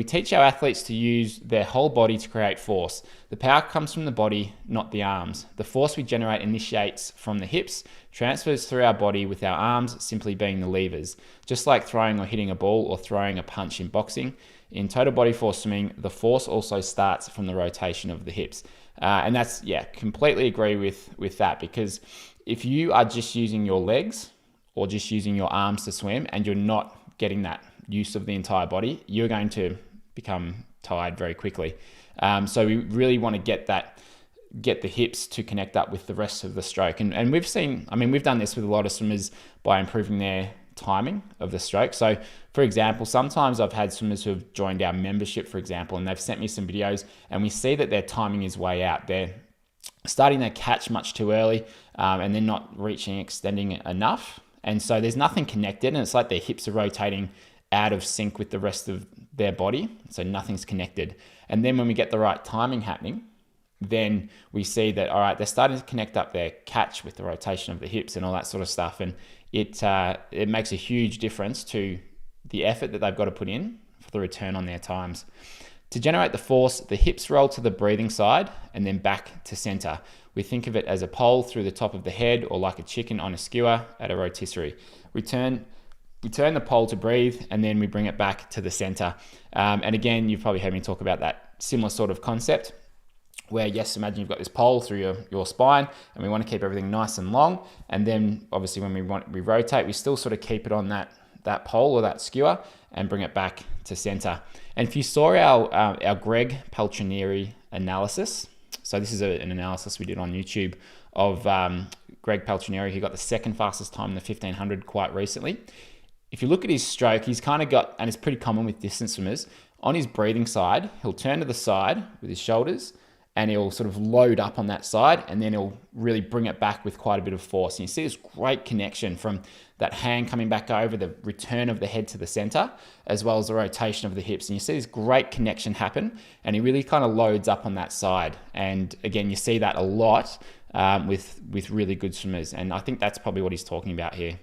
We teach our athletes to use their whole body to create force. The power comes from the body, not the arms. The force we generate initiates from the hips, transfers through our body with our arms simply being the levers. Just like throwing or hitting a ball or throwing a punch in boxing, in total body force swimming, the force also starts from the rotation of the hips. And that's, completely agree with that, because if you are just using your legs or just using your arms to swim and you're not getting that use of the entire body, you're going to become tired very quickly. So we really want to get the hips to connect up with the rest of the stroke. And we've done this with a lot of swimmers by improving their timing of the stroke. So for example, sometimes I've had swimmers who have joined our membership, for example, and they've sent me some videos and we see that their timing is way out. They're starting to catch much too early and they're not extending enough. And so there's nothing connected, and it's like their hips are rotating out of sync with the rest of their body, so nothing's connected. And then when we get the right timing happening, then we see that, all right, they're starting to connect up their catch with the rotation of the hips and all that sort of stuff. And it makes a huge difference to the effort that they've got to put in for the return on their times. To generate the force, the hips roll to the breathing side and then back to center. We think of it as a pole through the top of the head, or like a chicken on a skewer at a rotisserie. We turn the pole to breathe, and then we bring it back to the center. And again, you've probably heard me talk about that similar sort of concept where, yes, imagine you've got this pole through your spine, and we want to keep everything nice and long. And then obviously when we rotate, we still sort of keep it on that pole or that skewer and bring it back to center. And if you saw our Greg Paltrinieri analysis, so this is an analysis we did on YouTube of Greg Paltrinieri, who got the second fastest time in the 1500 quite recently. If you look at his stroke, he's kind of got, and it's pretty common with distance swimmers, on his breathing side, he'll turn to the side with his shoulders and he'll sort of load up on that side, and then he'll really bring it back with quite a bit of force. And you see this great connection from that hand coming back over, the return of the head to the center, as well as the rotation of the hips. And you see this great connection happen, and he really kind of loads up on that side. And again, you see that a lot with really good swimmers. And I think that's probably what he's talking about here.